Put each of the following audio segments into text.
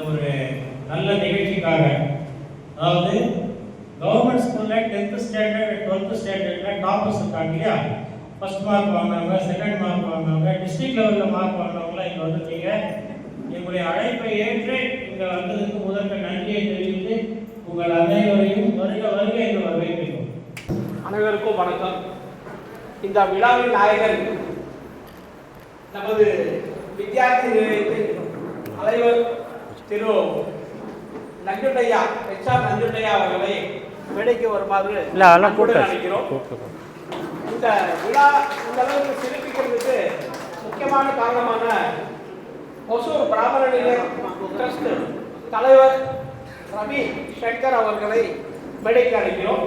ஒரு நல்ல நிகழ்ச்சிக்காக, அதாவது கவர்மெண்ட் ஸ்கூலில் 10th ஸ்டாண்டர்ட் 12th ஸ்டாண்டர்டில் டாப்பர்ஸ் இருக்காங்க இல்லையா, ஃபர்ஸ்ட் மார்க் வாங்கினவங்க, செகண்ட் மார்க் வாங்கினவங்க, டிஸ்ட்ரிக்ட் லெவலில் மார்க் வாங்கினவங்களாம் இங்கே வந்துருக்கீங்க. எங்களுடைய அழைப்பை ஏற்று இங்கே வந்ததுக்கு முதற்க நன்றியை தெரிவித்து உங்கள் அனைவரையும் வருக வருக என்று வரவேற்கிறோம். அனைவருக்கும் வணக்கம். இந்த விழாவின் நாயகர் நமது வித்யார்த்தி நிலையத்தின் தலைவர் திரு நஞ்சுண்டையா, HR நஞ்சுண்டையா அவர்களை மேடைக்கு வருமாறு அழைக்கிறோம். இந்த விழா இந்த அளவுக்கு சிறப்பிக்கிறதுக்கு முக்கியமான காரணமான ஒசூர் பிராமண நிலைய ட்ரஸ்ட் தலைவர் ரவி சங்கர் அவர்களை மேடைக்கு அழைக்கிறோம்.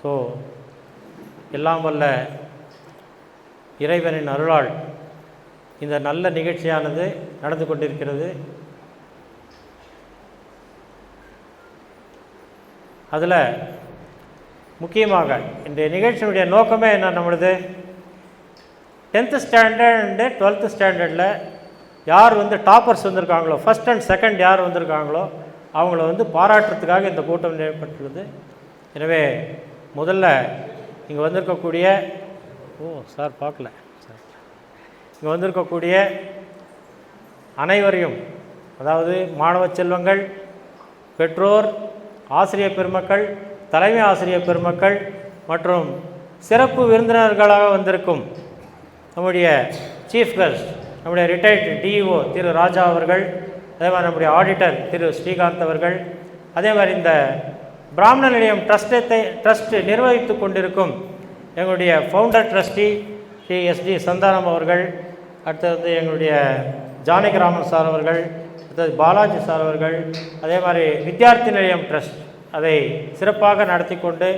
ஸோ எல்லாம் வல்ல இறைவனின் அருளால் இந்த நல்ல நிகழ்ச்சியானது நடந்து கொண்டிருக்கிறது. அதில் முக்கியமாக இந்த நிகழ்ச்சியினுடைய நோக்கமே என்ன, நம்மளது 10th ஸ்டாண்டர்ட் அண்டு 12th ஸ்டாண்டர்டில் யார் டாப்பர்ஸ் வந்திருக்காங்களோ, ஃபஸ்ட் அண்ட் செகண்ட் யார் வந்திருக்காங்களோ அவங்கள பாராட்டுறதுக்காக இந்த கூட்டம் ஏற்பட்டுள்ளது. எனவே முதல்ல இங்கே வந்திருக்கக்கூடிய சார் பார்க்கல சார் இங்கே வந்திருக்கக்கூடிய அனைவரையும், அதாவது மாணவ செல்வங்கள், பெற்றோர், ஆசிரியர் பெருமக்கள், தலைமை ஆசிரியர் பெருமக்கள் மற்றும் சிறப்பு விருந்தினர்களாக வந்திருக்கும் நம்முடைய சீஃப் கெஸ்ட், நம்முடைய ரிட்டையர்டு DEO திரு ராஜா அவர்கள், அதே மாதிரி நம்முடைய ஆடிட்டர் திரு ஸ்ரீகாந்த் அவர்கள், அதே மாதிரி இந்த பிராமண நிலையம் ட்ரஸ்ட் நிர்வகித்து கொண்டிருக்கும் எங்களுடைய founder trustee Sri SD Santhanam அவர்கள், அடுத்தது எங்களுடைய ஜானகிராமன் சார் அவர்கள், அடுத்தது பாலாஜி சார் அவர்கள், அதே மாதிரி வித்யார்த்தி நிலையம் ட்ரஸ்ட் அதை சிறப்பாக நடத்தி கொண்டு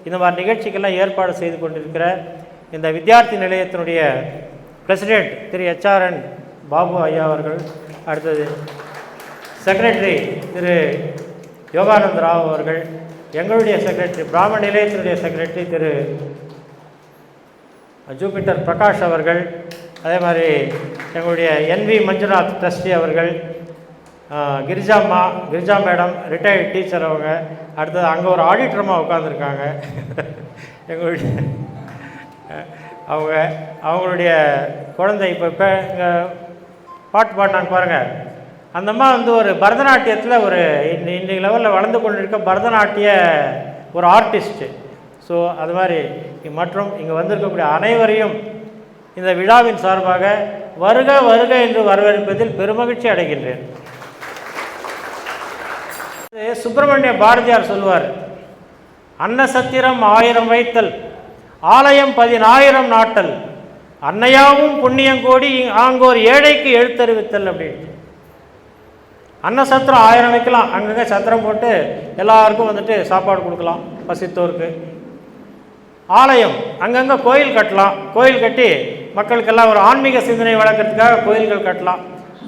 இந்த மாதிரி நிகழ்ச்சிக்கெல்லாம் ஏற்பாடு செய்து கொண்டிருக்கிற இந்த வித்யார்த்தி நிலையத்தினுடைய பிரசிடெண்ட் திரு HRN பாபு ஐயா அவர்கள், அடுத்தது செக்ரட்டரி திரு யோகானந்த ராவ் அவர்கள், எங்களுடைய செக்ரட்டரி பிராமண நிலையத்தினுடைய செக்ரட்டரி திரு ஜூபிட்டர் பிரகாஷ் அவர்கள், அதே மாதிரி எங்களுடைய NV மஞ்சுநாத் ட்ரஸ்டி அவர்கள், கிரிஜா மேடம் ரிட்டையர்டு டீச்சர் அவங்க, அடுத்தது அங்கே ஒரு ஆடிட்டரமாக உட்காந்துருக்காங்க எங்களுடைய அவங்களுடைய குழந்தை இப்போ இங்கே பாட்டு பாடினாங்க பாருங்கள். அந்த அம்மா ஒரு பரதநாட்டியத்தில் ஒரு இன்றைக்கு லெவலில் வளர்ந்து கொண்டிருக்க பரதநாட்டிய ஒரு ஆர்டிஸ்ட்டு. ஸோ அது மாதிரி மற்றும் இங்கே வந்திருக்கக்கூடிய அனைவரையும் இந்த விழாவின் சார்பாக வருக வருக என்று வரவேற்பதில் பெருமகிழ்ச்சி அடைகின்றேன். சுப்பிரமணிய பாரதியார் சொல்வார், அன்னசத்திரம் 1000 வைத்தல், ஆலயம் 10000 நாட்டல், அன்னையாவும் புண்ணியங்கோடி ஆங்கோர் ஏழைக்கு எழுத்தறிவித்தல் அப்படின்னு. அன்னசத்திரம் 1000 வைக்கலாம், அங்கங்கே சத்திரம் போட்டு எல்லாருக்கும் வந்துட்டு சாப்பாடு கொடுக்கலாம் பசித்தோருக்கு. ஆலயம் அங்கங்கே கோயில் கட்டலாம், கோயில் கட்டி மக்களுக்கெல்லாம் ஒரு ஆன்மீக சிந்தனை வளர்க்கறதுக்காக கோயில்கள் கட்டலாம்.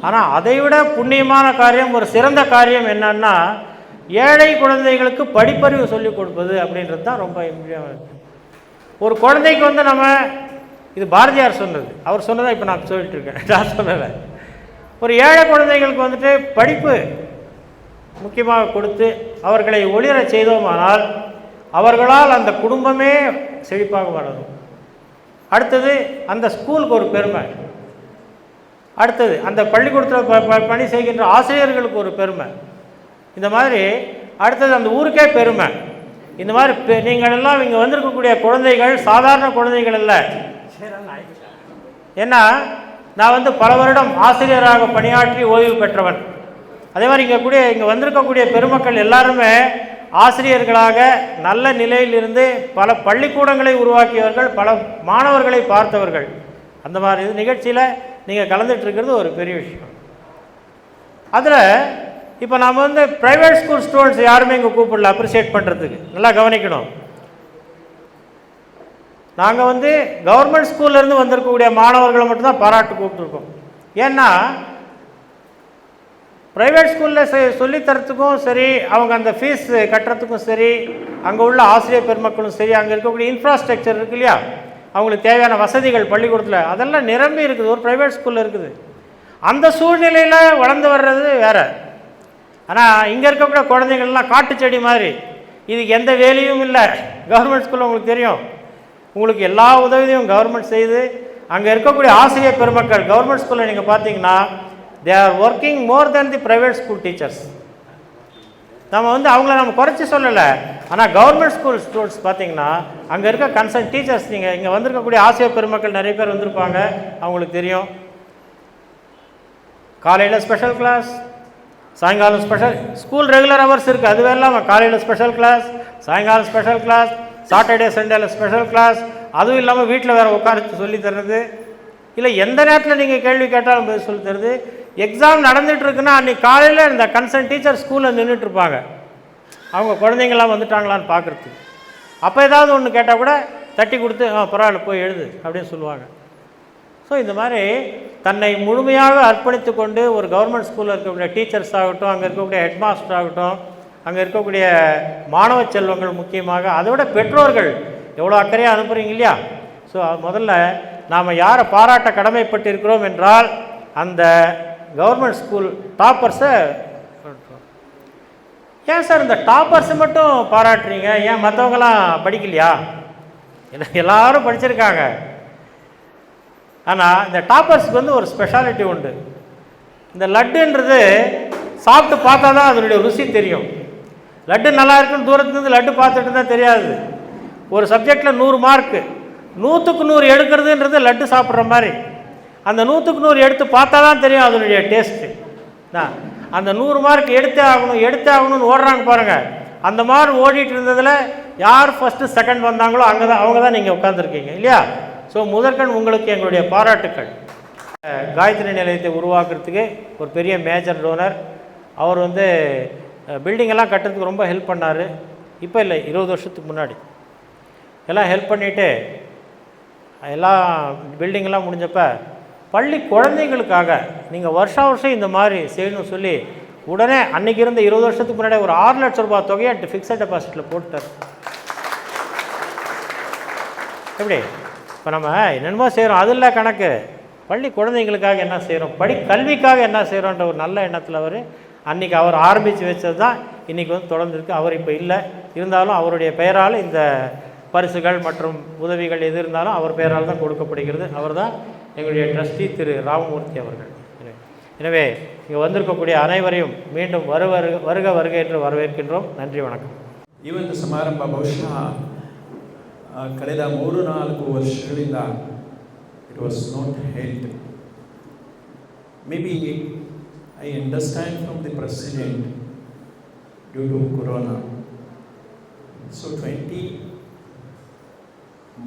ஆனால் அதைவிட புண்ணியமான காரியம், ஒரு சிறந்த காரியம் என்னன்னா ஏழை குழந்தைகளுக்கு படிப்பறிவு சொல்லிக் கொடுப்பது அப்படின்றது தான் ரொம்ப முக்கியமாக இருக்குது. ஒரு குழந்தைக்கு வந்து நம்ம, இது பாரதியார் சொன்னது, அவர் சொன்னதை இப்போ நான் சொல்லிட்டு இருக்கேன், நான் சொல்லலை. ஒரு ஏழை குழந்தைகளுக்கு வந்துட்டு படிப்பு முக்கியமாக கொடுத்து அவர்களை ஒளிர செய்தோமானால் அவர்களால் அந்த குடும்பமே செழிப்பாக வளரும். அடுத்தது அந்த ஸ்கூலுக்கு ஒரு பெருமை, அடுத்தது அந்த பள்ளிக்கூடத்தில் பணி செய்கின்ற ஆசிரியர்களுக்கு ஒரு பெருமை, இந்த மாதிரி அடுத்தது அந்த ஊருக்கே பெருமை. இந்த மாதிரி நீங்கள் எல்லாம் இங்கே வந்திருக்கக்கூடிய குழந்தைகள் சாதாரண குழந்தைகள் அல்ல. ஏன்னா நான் வந்து பல வருடம் ஆசிரியராக பணியாற்றி ஓய்வு பெற்றவன். அதே மாதிரி இங்கே வந்திருக்கக்கூடிய பெருமக்கள் எல்லாருமே ஆசிரியர்களாக நல்ல நிலையில் இருந்து பல பள்ளிக்கூடங்களை உருவாக்கியவர்கள், பல மாணவர்களை பார்த்தவர்கள். அந்த மாதிரி இது நிகழ்ச்சியில் நீங்கள் கலந்துட்டு இருக்கிறது ஒரு பெரிய விஷயம். அதில் இப்போ நாம் வந்து ப்ரைவேட் ஸ்கூல் ஸ்டூடெண்ட்ஸ் யாருமே இங்கே கூப்பிடல அப்ரிஷியேட் பண்ணுறதுக்கு. நல்லா கவனிக்கணும், நாங்கள் வந்து கவர்மெண்ட் ஸ்கூல்லேருந்து வந்திருக்கக்கூடிய மாணவர்களை மட்டும்தான் பாராட்டு கூப்பிட்டுருக்கோம். ஏன்னா ப்ரைவேட் ஸ்கூலில் சொல்லித்தரத்துக்கும் சரி, அவங்க அந்த ஃபீஸ் கட்டுறதுக்கும் சரி, அங்கே உள்ள ஆசிரியர் பெருமக்களும் சரி, அங்கே இருக்கக்கூடிய இன்ஃப்ராஸ்ட்ரக்சர் இருக்கு இல்லையா, அவங்களுக்கு தேவையான வசதிகள் பள்ளிக்கூடத்தில் அதெல்லாம் நிரம்பி இருக்குது, ஒரு ப்ரைவேட் ஸ்கூலில் இருக்குது. அந்த சூழ்நிலையில் வளர்ந்து வர்றது வேறு. ஆனால் இங்கே இருக்கக்கூடிய குழந்தைங்கள்லாம் காட்டு செடி மாதிரி, இதுக்கு எந்த வேலையும் இல்லை. கவர்மெண்ட் ஸ்கூலில் உங்களுக்கு தெரியும், உங்களுக்கு எல்லா உதவியும் கவர்மெண்ட் செய்து, அங்கே இருக்கக்கூடிய ஆசிரியர் பெருமக்கள் கவர்மெண்ட் ஸ்கூலில் நீங்கள் பார்த்தீங்கன்னா they are working more than the private school teachers. நம்ம வந்து அவங்கள நம்ம குறைச்சி சொல்லலை. ஆனால் கவர்மெண்ட் ஸ்கூல் ஸ்டூடெண்ட்ஸ் பார்த்தீங்கன்னா அங்கே இருக்க கன்சர்ன் டீச்சர்ஸ், நீங்கள் இங்கே வந்திருக்கக்கூடிய ஆசிரியர் பெருமக்கள் நிறைய பேர் வந்திருப்பாங்க, அவங்களுக்கு தெரியும். காலையில் ஸ்பெஷல் கிளாஸ், சாயங்காலம் ஸ்பெஷல் ஸ்கூல், ரெகுலர் ஹவர்ஸ் இருக்குது, அதுவே இல்லாமல் காலையில் ஸ்பெஷல் கிளாஸ், சாயங்காலம் ஸ்பெஷல் கிளாஸ், சாட்டர்டே சண்டேல ஸ்பெஷல் கிளாஸ், அதுவும் இல்லாமல் வீட்டில் வேறு உட்காந்து சொல்லி தர்றது, இல்லை எந்த நேரத்தில் நீங்கள் கேள்வி கேட்டாலும் பதில் சொல்லி தருது. எக்ஸாம் நடந்துகிட்ருக்குன்னா அன்றைக்கி காலையில் இந்த கன்சர்ன் டீச்சர் ஸ்கூலில் நின்றுட்டுருப்பாங்க, அவங்க குழந்தைங்களாம் வந்துட்டாங்களான்னு பார்க்குறதுக்கு. அப்போ ஏதாவது ஒன்று கேட்டால் கூட தட்டி கொடுத்து பரவாயில்ல போய் எழுது அப்படின்னு சொல்லுவாங்க. ஸோ இந்த மாதிரி தன்னை முழுமையாக அர்ப்பணித்து கொண்டு ஒரு கவர்மெண்ட் ஸ்கூலில் இருக்கக்கூடிய டீச்சர்ஸ் ஆகட்டும், அங்கே இருக்கக்கூடிய ஹெட் மாஸ்டர் ஆகட்டும், அங்கே இருக்கக்கூடிய மாணவ செல்வங்கள், முக்கியமாக அதை விட பெற்றோர்கள் எவ்வளோ அக்கறையாக அனுப்புகிறீங்க இல்லையா. ஸோ முதல்ல நாம் யாரை பாராட்ட கடமைப்பட்டிருக்கிறோம் என்றால் அந்த கவர்மெண்ட் ஸ்கூல் டாப்பர்ஸை. ஏன் சார் இந்த டாப்பர்ஸை மட்டும் பாராட்டுறீங்க, ஏன் மற்றவங்களாம் படிக்கலையா? எல்லாரும் படிச்சிருக்காங்க. ஆனால் இந்த டாப்பர்ஸுக்கு வந்து ஒரு ஸ்பெஷாலிட்டி உண்டு. இந்த லட்டுன்றது சாப்பிட்டு பார்த்தா தான் அதனுடைய ருசி தெரியும். லட்டு நல்லா இருக்குன்னு தூரத்துலேருந்து லட்டு பார்த்துட்டு தான் தெரியாது. ஒரு சப்ஜெக்டில் 100 மார்க்கு, 100க்கு 100 எடுக்கிறதுன்றது லட்டு சாப்பிட்ற மாதிரி. அந்த 100க்கு 100 எடுத்து பார்த்தா தான் தெரியும் அதனுடைய டேஸ்ட்டு. அந்த 100 மார்க் எடுத்தே ஆகணும்னு ஓடுறாங்க பாருங்கள். அந்த மாதிரி ஓடிட்டு இருந்ததில் யார் ஃபஸ்ட்டு செகண்ட் வந்தாங்களோ அவங்க தான் நீங்கள் உட்காந்துருக்கீங்க இல்லையா. ஸோ முதற்கண் உங்களுக்கு எங்களுடைய பாராட்டுக்கள். காயத்ரி நிலையத்தை உருவாக்குறதுக்கு ஒரு பெரிய மேஜர் டோனர் அவர் வந்து பில்டிங்கெல்லாம் கட்டுறதுக்கு ரொம்ப ஹெல்ப் பண்ணார். இப்போ இல்லை, 20 வருஷத்துக்கு முன்னாடி எல்லாம் ஹெல்ப் பண்ணிவிட்டு எல்லாம் பில்டிங்கெல்லாம் முடிஞ்சப்போ பள்ளி குழந்தைகளுக்காக நீங்கள் வருஷம் இந்த மாதிரி செய்யணும்னு சொல்லி உடனே அன்றைக்கி இருந்த 20 வருஷத்துக்கு முன்னாடி ஒரு 6 லட்ச ரூபாய் தொகையை ஃபிக்ஸட் டெபாசிட்டில் போட்டுட்டார். எப்படி இப்போ நம்ம என்னென்னமோ செய்கிறோம், அது இல்லை கணக்கு. பள்ளி குழந்தைங்களுக்காக என்ன செய்கிறோம், கல்விக்காக என்ன செய்கிறோன்ற ஒரு நல்ல எண்ணத்தில் அவர் அன்றைக்கி அவர் ஆரம்பித்து வச்சது தான் இன்றைக்கி வந்து தொடர்ந்துருக்கு. அவர் இப்போ இல்லை, இருந்தாலும் அவருடைய பெயரால் இந்த பரிசுகள் மற்றும் உதவிகள் எது இருந்தாலும் அவர் பெயரால் தான் கொடுக்கப்படுகிறது. அவர் தான் எங்களுடைய ட்ரஸ்டி திரு ராமமூர்த்தி அவர்கள். எனவே இங்கே வந்திருக்கக்கூடிய அனைவரையும் மீண்டும் வருக வருக என்று வரவேற்கின்றோம். நன்றி, வணக்கம். ಈ ಒಂದು ಸಮಾರಂಭ ಬಹುಶಃ ಕಳೆದ 3-4 ವರ್ಷಗಳಿಂದ it was not held. Maybe I understand from the president due to corona. So 20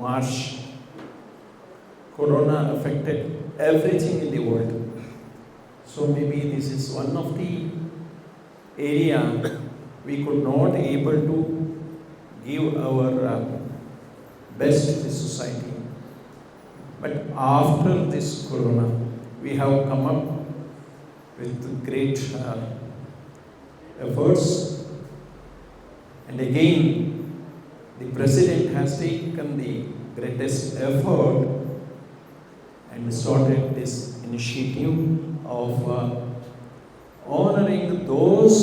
March, corona affected everything in the world. So maybe this is one of the area we could not able to give our best to the society. But after this corona, we have come up with great efforts, and again the president has taken the greatest effort and started this initiative of honoring those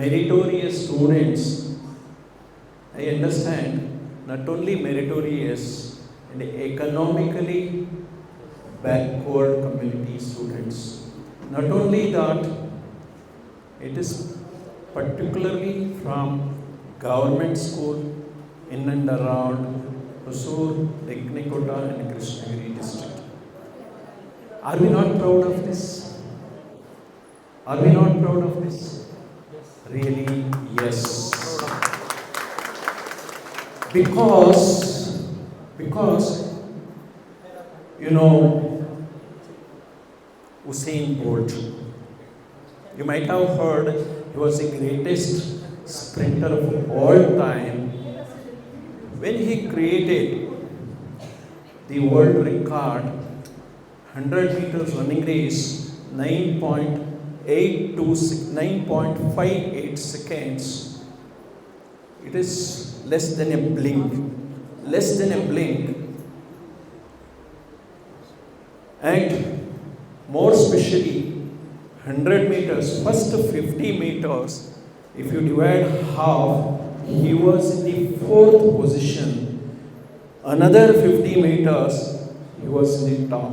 meritorious students. I understand, not only meritorious and economically backward community students. Not only that, it is particularly from government school in and around Hosur, Teknikota and Krishnagiri district. Are we not proud of this? Are we not proud of this? Really, yes. Because you know, Usain Bolt, you might have heard he was the greatest sprinter of all time. When he created the world record 100 meters running race, 9.58 seconds, it is less than a blink. And more especially 100 meters, first 50 meters, if you divide half, he was in the 4th position. Another 50 meters, he was in the top.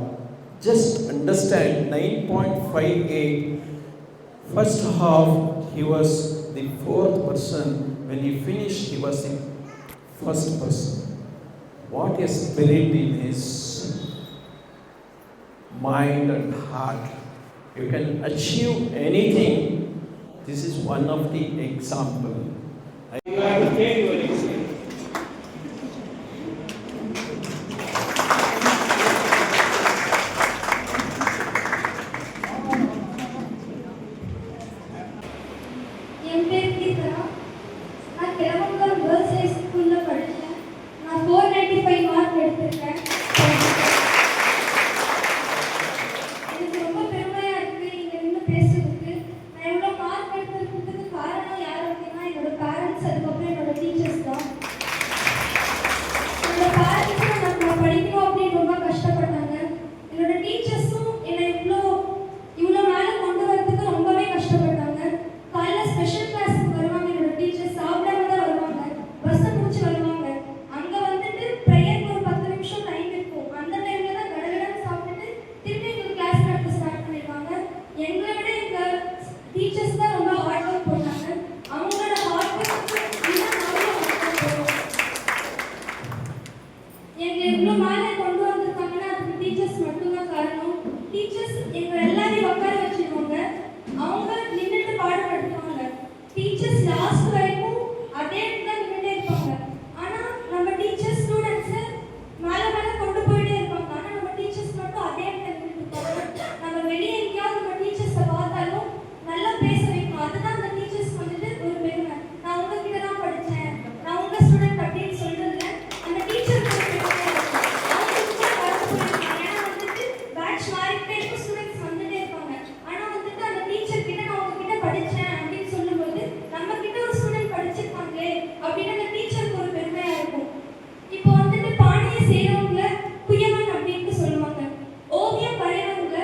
Just understand, 9.58, first half he was the 4th person. When he finished, he was the first person. What a spirit in his mind and heart. You can achieve anything. This is one of the example. You have to take your experience. என் பேர் கீதா. நான் கிளம்பும் girls high ஸ்கூல்ல படிச்சேன். நான் 495 mark எடுத்திருக்கேன். எனக்கு ரொம்ப பெருமையா இருக்கு இங்க நின்று பேசுறதுக்கு. நான் இவ்வளவு மார்க் எடுத்திருக்கிறதுக்கு காரணம் யார் அப்படின்னா என்னோட பேரண்ட்ஸ், அதுக்கப்புறம் என்னோட டீச்சர்ஸ் தான். என்னோட பேரண்ட்ஸ் நான் படிக்கணும் அப்படின்னு ரொம்ப கஷ்டப்பட்டாங்க. என்னோட டீச்சர்ஸும் என்னை இவ்வளோ மேலே கொண்டு வரதுக்கு ரொம்பவே கஷ்டப்பட்டாங்க. காலைல ஸ்பெஷல் கிளாஸுக்கு வருவாங்க என்னோட டீச்சர்ஸ், சாப்பிடாம தான் வருவாங்க, பஸ்ஸை பிடிச்சி வருவாங்க. அங்கே வந்துட்டு ப்ரேயருக்கு ஒரு 10 நிமிஷம் டைம் இருக்கும். அந்த டைமில் தான் கடகடன்னு சாப்பிட்டுட்டு திருப்பி எங்களுக்கு கிளாஸ் நடத்த ஸ்டார்ட் பண்ணிடுவாங்க. எங்களை விட எங்கள் டீச்சர்ஸ் தான் ரொம்ப ஹார்ட் ஒர்க் போட்டாங்க. அவங்களோட ஹார்ட் ஒர்க்கு இன்னும் நாங்களும் ஹார்ட் ஒர்க் போடுவோம். எங்களை இவ்வளோ மேலே கொண்டு வந்திருக்காங்கன்னா அதுக்கு டீச்சர்ஸ் மட்டும்தான் காரணம். டீச்சர்ஸ் எங்களை எல்லாரையும் உட்கார வச்சுருவாங்க. அவங்க நின்றுட்டு பாடம் நடத்துவாங்க. டீச்சர்ஸ் லாஸ்ட் வரைக்கும் அதே தான் நின்றுட்டே இருப்பாங்க. ஆனால் நம்ம டீச்சர்ஸ் ஸ்டூடெண்ட்ஸை மேலே மேலே கொண்டு போயிட்டே இருப்பாங்க. ஆனால் நம்ம டீச்சர்ஸ் மட்டும் அதே இடத்துல நின்றுட்டு இருப்பாங்க. நம்ம வெளியே எங்கேயாவது நம்ம டீச்சர்ஸை பார்த்தாலும் நல்லா பேச வைக்கணும். அதுதான் அந்த டீச்சர்ஸ் வந்துட்டு ஒரு பெருமை. நான் உங்ககிட்ட தான் படித்தேன், நான் உங்கள் ஸ்டூடெண்ட் அப்படின்னு சொல்றதுல அந்த டீச்சருக்கு ஒரு பெருமையாக இருக்கும். அவங்க வரப்பு போயிருக்காங்க. ஏன்னா வந்துட்டு பேட்ச் மாறிக்கிட்டே இருக்கும், ஸ்டூடெண்ட்ஸ் வந்துட்டே இருப்பாங்க. ஆனால் வந்துட்டு அந்த டீச்சர் கிட்ட நான் உங்ககிட்ட படித்தேன் அப்படின்னு சொல்லும்போது நம்ம கிட்ட ஒரு ஸ்டூடெண்ட் படிச்சிருக்காங்களே அப்படின்னு அந்த டீச்சருக்கு ஒரு பெருமையாக இருக்கும். இப்போ வந்துட்டு பானையை செய்கிறவங்க குயவன் அப்படின்ட்டு சொல்லுவாங்க. ஓவியம் வரைகிறவங்க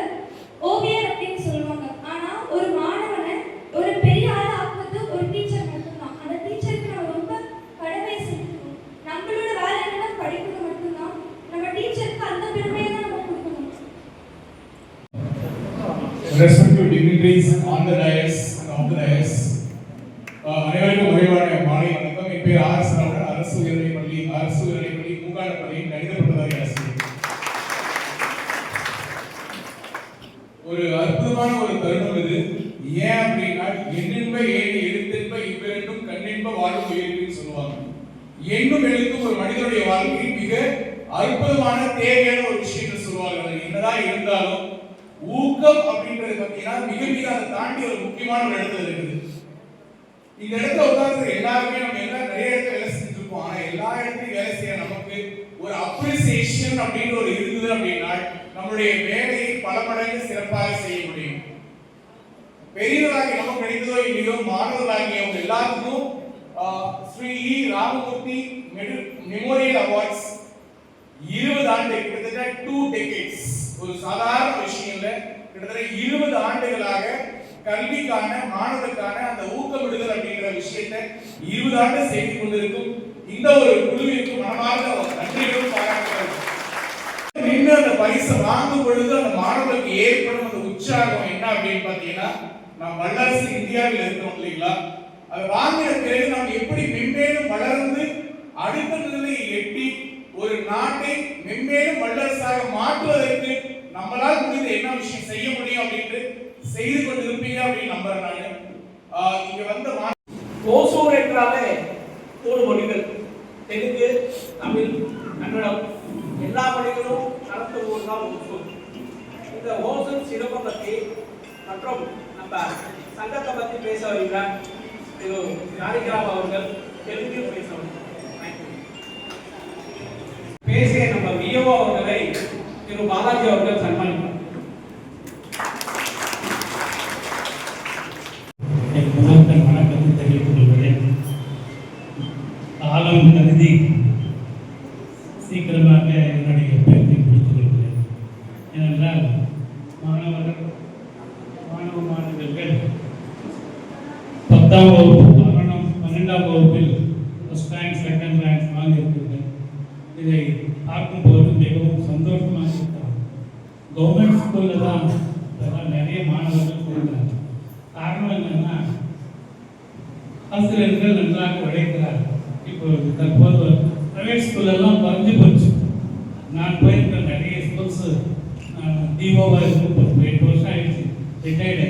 ஓவியர் அப்படின்னு சொல்லுவாங்க. ஆனால் ஒரு மாணவனை ஒரு பெரிய ஆள் ஆக்குறது ஒரு டீச்சர் மட்டும்தான். அந்த டீச்சருக்கு நம்ம ரொம்ப கடமை செலுத்தணும். நம்மளோட வேலை என்னன்னா படிக்கிறது மட்டும்தான். நம்ம டீச்சருக்கு அந்த பெருமையை தான் நம்ம கொடுக்கணும். Respected dignitaries on the dais and off the dais, அனைவருக்கும் மகிழ்வான மாலை வணக்கம். என் பேர் ஆர். சரவணன், அரசு உயர்நிலைப் பள்ளி பொறுப்பான பணியில் கணிதப்பட்டதாக ஆசிரியர். ஒரு அற்புதமான ஒரு தருணம் இது. ஏன் அப்படின்னா, எண்ணின்ப ஏழு எழுத்தின்ப இவ்விரண்டும் கண்ணின்ப வாழும் உயிர்ப்புன்னு சொல்லுவாங்க. எண்ணும் எழுத்தும் ஒரு மனிதனுடைய வாழ்க்கையில் மிக அற்புதமான தேவையான ஒரு விஷயத்தை சொல்லுவாங்க. அது என்னதான் இருந்தாலும் ஊக்கம் அப்படின்றது பார்த்தீங்கன்னா மிக மிக அதை தாண்டி ஒரு முக்கியமான ஒரு இடத்துல இருக்குது. இந்த இடத்துல உட்கார்ந்து எல்லாருமே நம்ம எல்லாம் நிறைய இடத்துல வேலை செஞ்சுட்டு இருப்போம். ஆனா எல்லா இடத்துலையும் வேலை செய்ய நமக்கு ஒரு அப்ரிசியேஷன் அப்படின்ற ஒரு இருக்குது அப்படின்னா நம்மளுடைய வேலையை பல மடங்கு சிறப்பாக செய்ய முடியும். பெரியவர்களாகி நமக்கு கிடைத்ததோ இல்லையோ, மாணவர்களாகி அவங்க எல்லாருக்கும் ஸ்ரீ ராமமூர்த்தி மெமோரியல் அவார்ட்ஸ் 20 ஆண்டு, கிட்டத்தட்ட 2 decades, ஒரு சாதாரண விஷயம் இல்ல. கிட்டத்தட்ட 20 ஆண்டுகளாக கல்விக்கான மாணவர்களுக்கான அந்த ஊக்கமிடுதல் அப்படிங்கிற விஷயத்தை 20 ஆண்டு செய்து கொண்டிருக்கும் இந்த ஒரு குழுவிற்கு மனமார்ந்த நன்றிகளும் பாராட்டுகள். நின்று அந்த பரிசை வாங்கும் பொழுது அந்த மாணவர்களுக்கு ஏற்படும் அந்த உற்சாகம் என்ன அப்படின்னு பாத்தீங்கன்னா, நாம் வல்லரசு இந்தியாவில் இருக்கிறோம் இல்லைங்களா, அதை வாங்கின பிறகு நாம் எப்படி மென்மேலும் வளர்ந்து அடுத்த நிலையை எட்டி ஒரு நாட்டை மென்மேலும் வல்லரசாக மாற்றுவதற்கு நம்மளால் முடிந்த என்ன விஷயம் செய்ய முடியும் அப்படின்ட்டு செய்து கொண்டிருப்பீங்க அப்படின்னு நம்புறேன் நான். இங்க வந்த ஓசூர் என்றாலே 3 மொழிகள், தெலுங்கு, தமிழ், கன்னடம், எல்லா மொழிகளும் கலந்த ஊர் தான் ஓசூர். இந்த ஓசூர் சிறப்பை பற்றி மற்றும் நம்ம சங்கத்தை பற்றி பேச வருகிற திரு காரிகிராம் அவர்கள் தெலுங்கில் பேசணும். பேசிய நம்ம விஓ அவர்களை திரு பாலாஜி அவர்கள் சன்மானிப்பார். முதல் வணக்கத்தை தெரிவித்துக் கொள்கிறேன். காலம் கருதி சீக்கிரமாக என்னுடைய பேரை முடித்துக் கொள்கிறேன். ஏனென்றால் மாணவ மாணவர்கள் 10ஆம் வகுப்பு 12ஆம் வகுப்பில் ஃபர்ஸ்ட் ரேங்க் செகண்ட் ரேங்க் வாங்கியிருக்கிறது. இதை பார்க்கும்போது மிகவும் சந்தோஷமாக இருக்கிறார். கவர்மெண்ட் ஸ்கூலில் தான் இதெல்லாம் நிறைய மாணவர்கள் சேர்ந்தாங்க. காரணம் என்னன்னா, ஆசிரியர்கள் நன்றாக உழைக்கிறார்கள். இப்போ தற்போது பிரைவேட் ஸ்கூலெல்லாம் குறைஞ்சி போச்சு. நான் போயிருக்கிற நிறைய ஸ்கூல்ஸ் டிஓவாக இருக்கும் 8 வருஷம் ஆயிடுச்சு, ரிட்டையர்டு.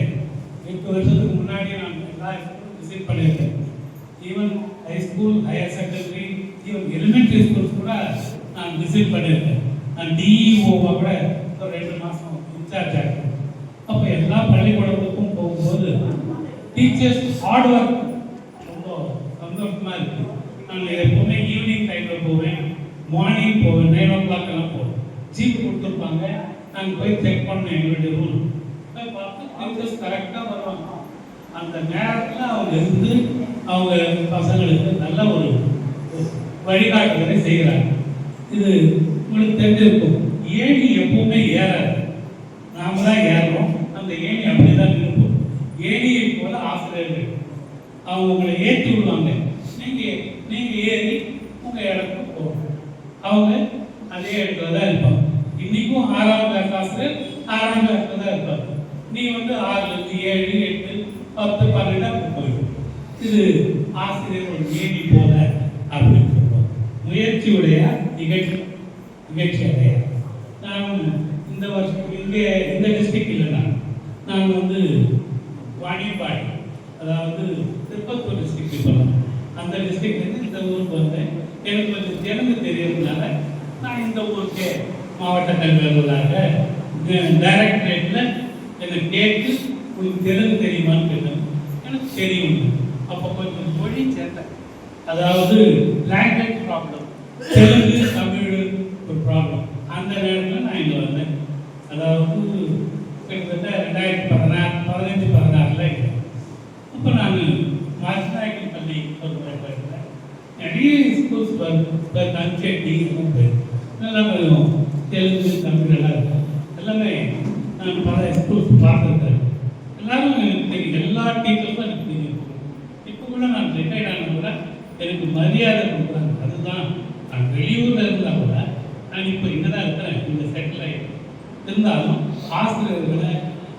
8 வருஷத்துக்கு முன்னாடி நான் எல்லா ஸ்கூலும் விசிட் பண்ணியிருக்கேன். Even high school, higher secondary, even elementary schools கூட நான் விசிட் பண்ணியிருக்கேன். நான் டிஇஓவாக கூட ஒரு 2 மாதம் இன்சார்ஜ் ஆகிட்டேன். அப்போ எல்லா பள்ளிக்கூடங்களுக்கும் போகும்போது டீச்சர்ஸ் ஹார்ட் ஒர்க் ரொம்ப சந்தோஷமாக இருக்குது. நான் எப்போவுமே ஈவினிங் டைமில் போவேன், மார்னிங் போவேன், 9 o'clock எல்லாம் போவேன். ஜீப் கொடுத்துருப்பாங்க, நாங்கள் போய் செக் பண்ணேன் எங்களுடைய ரூல். பார்த்து டீச்சர்ஸ் கரெக்டாக வருவாங்க. அந்த நேரத்தில் அவங்க இருந்து அவங்க பசங்களுக்கு நல்ல ஒரு வழிகாட்டுதலை செய்கிறாங்க. இது உங்களுக்கு தெரிஞ்சிருக்கும். ஏணி எப்பவுமே ஏறாது, நாம தான் ஏறணும். அந்த ஏணி அப்படிதான் இருக்கும். ஏணியை போல ஆசிரியர்கள் அவங்க உங்களை ஏற்றி விடுவாங்க. நீங்க ஏறி உங்க இடத்துக்கு போகணும். அவங்க அதே இடத்துல தான் இருப்பாங்க. இன்னைக்கும் 6ஆம் கிளாஸ் ஆசிரியர் 6ஆம் கிளாஸ்ல தான் இருப்பாங்க. நீ 6லேருந்து 7, 8, 10, 12 போயிடும். இது ஆசிரியர் ஒரு ஏணி போல அப்படின்னு சொல்லுவாங்க. முயற்சியுடைய நிகழ்ச்சி அடைய. நான் இந்த வருஷம் இங்கே இந்த டிஸ்ட்ரிக்ட் இல்லைன்னா நான் வாணியம்பாடி, அதாவது திருப்பத்தூர் டிஸ்ட்ரிக்ட் சொல்லலாம், அந்த டிஸ்ட்ரிக்ட்லேருந்து இந்த ஊருக்கு வந்தேன். எனக்கு கொஞ்சம் தெலுங்கு தெரியறதுனால நான் இந்த ஊருக்கு மாவட்ட கல்வி அலுவலராக டைரக்டரேட்டில் என்னை கேட்டு உங்களுக்கு தெலுங்கு தெரியுமான்னு கேட்டேன். எனக்கு தெரியும். அப்போ கொஞ்சம் மொழி சேர்த்தேன். அதாவது லாங்குவேஜ் ப்ராப்ளம், தெலுங்கு தமிழ் ஒரு ப்ராப்ளம். அந்த நேரத்தில் நான் இங்கே வந்தேன். அதாவது கிட்டத்தட்ட 2015-16 அப்போ நான் மாசிநாயக்கன் பள்ளி ஒரு போயிருந்தேன். நிறைய ஸ்கூல்ஸ் கன்செட்டி நல்லா தெலுங்கு தமிழ் எல்லாம் இருக்கும். எல்லாமே நான் பல ஸ்கூல்ஸ் பார்த்துருக்கேன். எல்லாரும் எனக்கு தெரியும், எல்லா டீச்சர்ஸும் எனக்கு தெரியும். இப்போ கூட நான் ரிட்டையர்ட் ஆன கூட எனக்கு மரியாதை கொடுக்குறாங்க. அதுதான் நான் வெளியூரில் இருந்தால் கூட நான் இப்போ இங்கே தான் இருக்கிறேன், இங்கே செட்டில் ஆகிட்டேன். இருந்தாலும்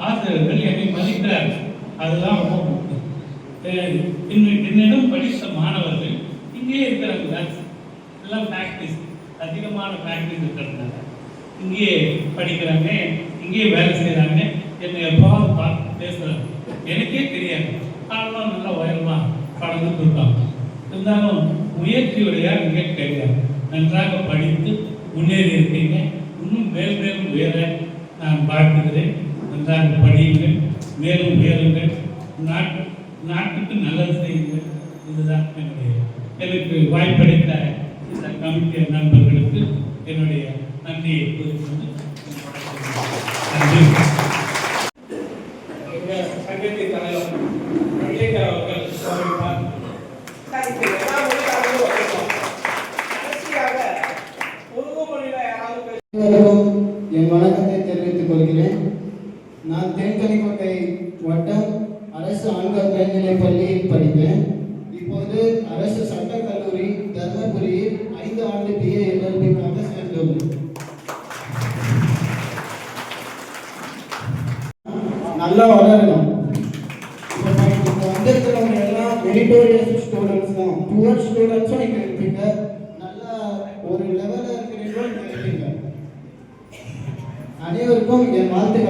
ஆசிரியர்கள் என்னை மதிக்கிறார்கள். அதுதான் ரொம்ப முக்கியம். என்னிடம் படித்த மாணவர்கள் இங்கே இருக்கிறாங்க. எல்லாம் ப்ராக்டிஸ். அதிகமான ஃபேக்ட்ரிஸ் இருக்கிறதுனால இங்கேயே படிக்கிறாங்க, இங்கேயே வேலை செய்கிறாங்க. என்னை எப்பாவது பார்த்து பேசுகிறாங்க, எனக்கே தெரியாது. ஆனால் நல்லா உயரமாக படந்துட்டு இருக்காங்க. இருந்தாலும் முயற்சியுடைய மிக கிடையாது. நன்றாக படித்து முன்னேறி இருக்கீங்க. இன்னும் மேலும் உயர நான் வாழ்த்துகிறேன். நன்றாக படியுங்கள், மேலும் உயருங்கள், நாட்டுக்கு நல்லது செய்யுங்கள். இதுதான் எனக்கு வாய்ப்பளித்த இந்த கமிட்டி நண்பர்களுக்கு என்னுடைய நன்றியை கூறிக்கொண்டு நன்றி. எங்கள் சங்கத்தின் தலைவர் ரவிசங்கர் அவர்கள் கவனிப்பார். இதுக்கு எல்லா மொழிக்காரர்களும் வந்திருக்கோம். கடைசியாக உருது மொழியில யாராவது பேச அனைவருக்கும் என் வணக்கத்தை தெரிவித்துக் கொள்கிறேன். நான் தேன்கனிக்கோட்டை வட்டம் அரசு ஆண்கள் மேல்நிலைப் பள்ளியில் படித்தேன். இப்போது அரசு சட்டக் கல்லூரி தர்மபுரியில் 5 ஆண்டு BA LLB-க்காக சேர்ந்துள்ளேன். நல்லா வளரணும். இப்போ வந்திருக்கிறவங்க எல்லாம் மெரிட்டோரியஸ் ஸ்டூடெண்ட்ஸ் தான். புவர் ஸ்டூடெண்ட்ஸும் இங்கே இருப்பீங்க. நல்லா ஒரு லெவலில் இருக்கிறீங்களோ இங்கே இருப்பீங்க. அனைவருக்கும் என் வாழ்த்துக்கள்.